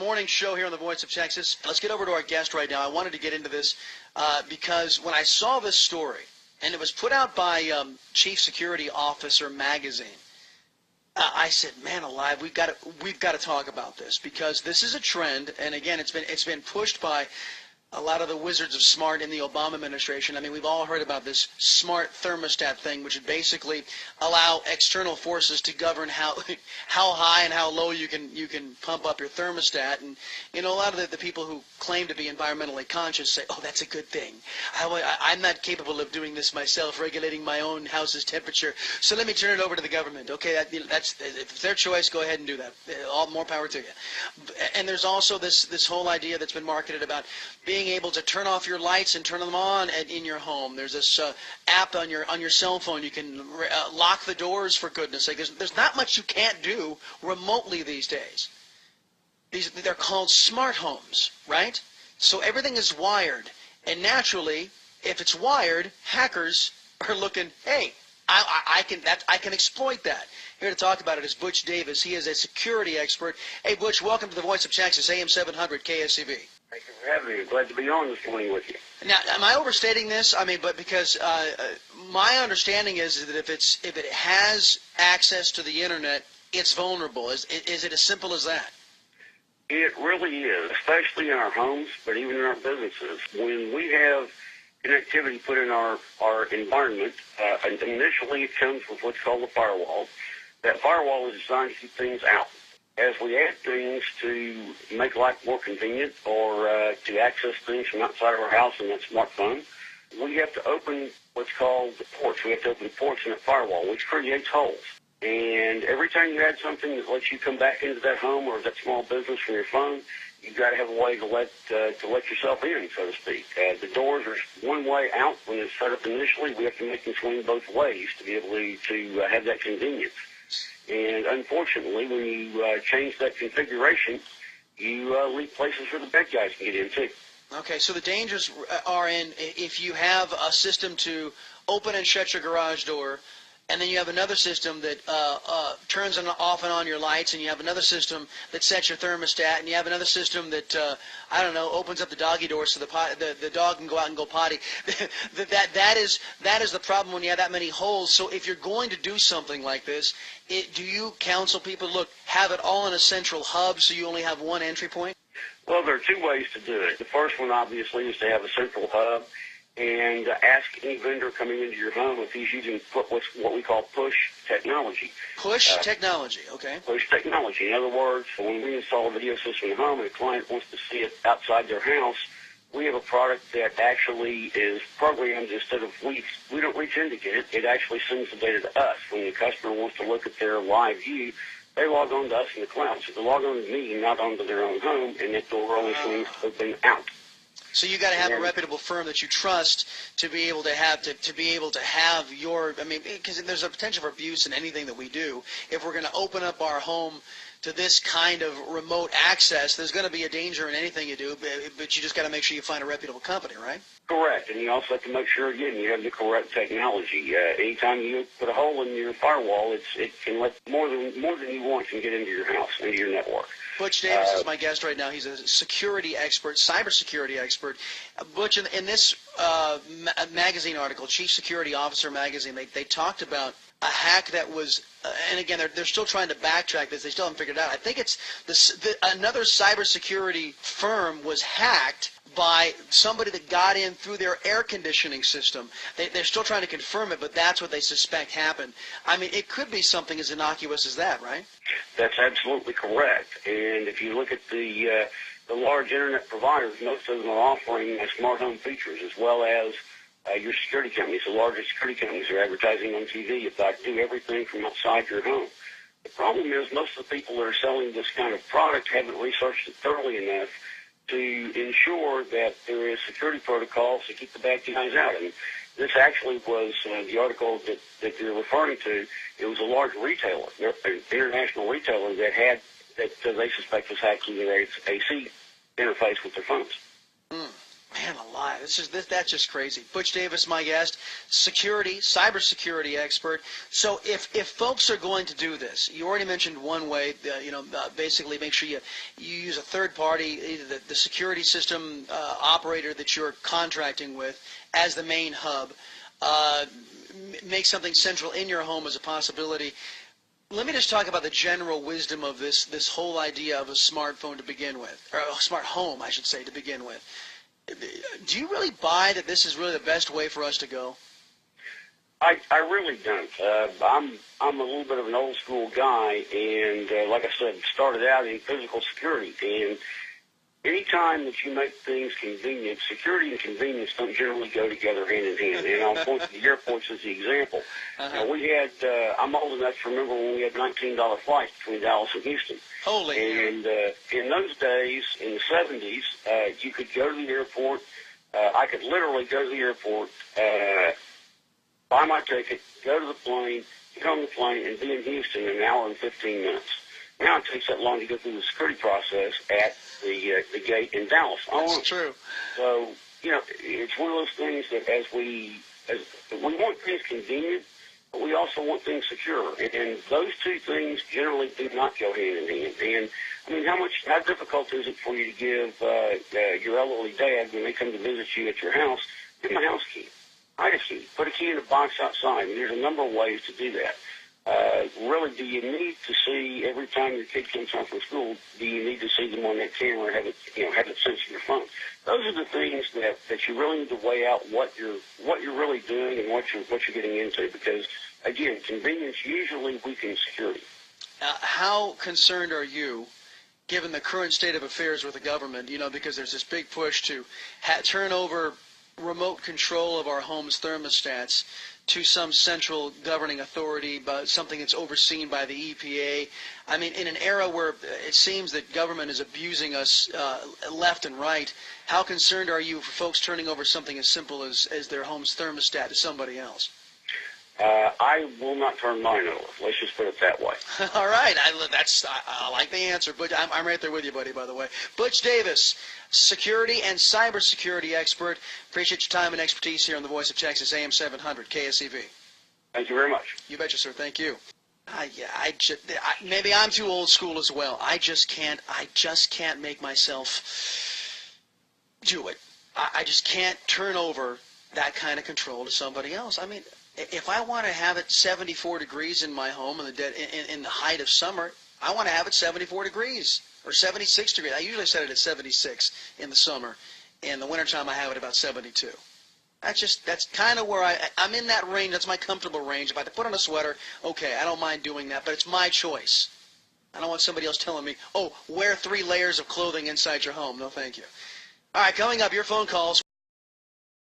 morning show here on the Voice of Texas. Let's get over to our guest right now. I wanted to get into this because when I saw this story, and it was put out by Chief Security Officer magazine, I said, "Man alive, we've got to talk about this because this is a trend." And again, it's been pushed by a lot of the wizards of smart in the Obama administration. I mean, we've all heard about this smart thermostat thing, which would basically allow external forces to govern how high and how low you can pump up your thermostat. And you know, a lot of the people who claim to be environmentally conscious say, "Oh, that's a good thing. I'm not capable of doing this myself, regulating my own house's temperature. So let me turn it over to the government." Okay, that's if it's their choice. Go ahead and do that. All more power to you. And there's also this whole idea that's been marketed about being able to turn off your lights and turn them on in your home. There's this app on your cell phone. You can lock the doors, for goodness sake. There's not much you can't do remotely these days. They're called smart homes, right? So everything is wired, and naturally, if it's wired, hackers are looking, hey, I can exploit that. Here to talk about it is Butch Davis. He is a security expert. Hey, Butch, welcome to the Voice of Texas, AM 700 KSCV. Thank you for having me. Glad to be on this morning with you. Now, am I overstating this? I mean, but because my understanding is that if it has access to the internet, it's vulnerable. Is it as simple as that? It really is, especially in our homes, but even in our businesses. When we have connectivity put in our environment, initially it comes with what's called a firewall. That firewall is designed to keep things out. As we add things to make life more convenient or to access things from outside of our house in that smartphone, we have to open what's called the ports. We have to open ports in that firewall, which creates holes. And every time you add something that lets you come back into that home or that small business from your phone, you've got to have a way to let yourself in, so to speak. The doors are one way out when it's set up initially. We have to make them swing both ways to be able to have that convenience. And unfortunately, when you change that configuration, you leave places where the bad guys can get in too. Okay, so the dangers are in if you have a system to open and shut your garage door, and then you have another system that turns off and on your lights, and you have another system that sets your thermostat, and you have another system that, I don't know, opens up the doggy door so the dog can go out and go potty. that is the problem when you have that many holes. So if you're going to do something like this, do you counsel people, look, have it all in a central hub so you only have one entry point? Well, there are two ways to do it. The first one, obviously, is to have a central hub and ask any vendor coming into your home if he's using what we call push technology. Push technology, okay. Push technology. In other words, when we install a video system at home and a client wants to see it outside their house, we have a product that actually is programmed instead of we don't reach in to get it. It actually sends the data to us. When the customer wants to look at their live view, they log on to us in the cloud. So they log on to me, not onto their own home, and that door only swings open out. So you got to have a reputable firm that you trust to be able to have your. I mean, because there's a potential for abuse in anything that we do. If we're going to open up our home to this kind of remote access, there's going to be a danger in anything you do. But you just got to make sure you find a reputable company, right? Correct, and you also have to make sure again you have the correct technology. Anytime you put a hole in your firewall, it can let more than you want can get into your house, into your network. Butch Davis is my guest right now. He's a security expert, cybersecurity expert. Butch, in this magazine article, Chief Security Officer magazine, they talked about a hack that was, and again, they're still trying to backtrack this. They still haven't figured it out. I think it's another cybersecurity firm was hacked by somebody that got in through their air conditioning system. They're still trying to confirm it, but that's what they suspect happened. I mean, it could be something as innocuous as that, right? That's absolutely correct. And if you look at the large internet providers, most of them are offering smart home features as well as your security companies. The largest security companies are advertising on TV about do everything from outside your home. The problem is most of the people that are selling this kind of product haven't researched it thoroughly enough to ensure that there is security protocols to keep the bad guys out. And this actually was the article that you're referring to. It was a large retailer, an international retailer that they suspect was hacking their AC interface with their phones. Man alive, that's just crazy. Butch Davis, my guest, cybersecurity expert. So if folks are going to do this, you already mentioned one way, basically make sure you use a third party, either the security system operator that you're contracting with as the main hub. Make something central in your home as a possibility. Let me just talk about the general wisdom of this whole idea of a smartphone to begin with, or a smart home, I should say, to begin with. Do you really buy that this is really the best way for us to go? I really don't. I'm a little bit of an old school guy, and like I said, started out in physical security. And anytime that you make things convenient, security and convenience don't generally go together hand in hand. And I'll point to the airports as the example. Uh-huh. We had, I'm old enough to remember when we had $19 flights between Dallas and Houston. Holy. And in those days, in the 70s, you could go to the airport. I could literally go to the airport, buy my ticket, go to the plane, get on the plane, and be in Houston in an hour and 15 minutes. Now it takes that long to go through the security process at the gate in Dallas. That's true. So, it's one of those things that as we want things convenient, but we also want things secure. And those two things generally do not go hand in hand. And, I mean, how difficult is it for you to give your elderly dad, when they come to visit you at your house, give them a house key, hide a key, put a key in a box outside. I mean, there's a number of ways to do that. Really, do you need to see every time your kid comes home from school? Do you need to see them on that camera, have it sent to your phone? Those are the things that you really need to weigh out what you're really doing and what you're getting into, because again, convenience usually weakens security. How concerned are you, given the current state of affairs with the government? Because there's this big push to turn over remote control of our homes' thermostats to some central governing authority, but something that's overseen by the EPA. I mean, in an era where it seems that government is abusing us left and right, how concerned are you for folks turning over something as simple as their home's thermostat to somebody else? I will not turn mine over. Let's just put it that way. All right. I like the answer, but I'm right there with you, buddy, by the way. Butch Davis, security and cybersecurity expert. Appreciate your time and expertise here on the Voice of Texas, AM 700, KSEV. Thank you very much. You betcha, sir. Thank you. Maybe I'm too old school as well. I just can't make myself do it. I just can't turn over that kind of control to somebody else. I mean, if I want to have it 74 degrees in my home in the height of summer, I want to have it 74 degrees or 76 degrees. I usually set it at 76 in the summer. In the wintertime, I have it about 72. That's kind of where I'm in that range. That's my comfortable range. If I have to put on a sweater, okay, I don't mind doing that, but it's my choice. I don't want somebody else telling me, oh, wear 3 layers of clothing inside your home. No, thank you. All right, coming up, your phone calls.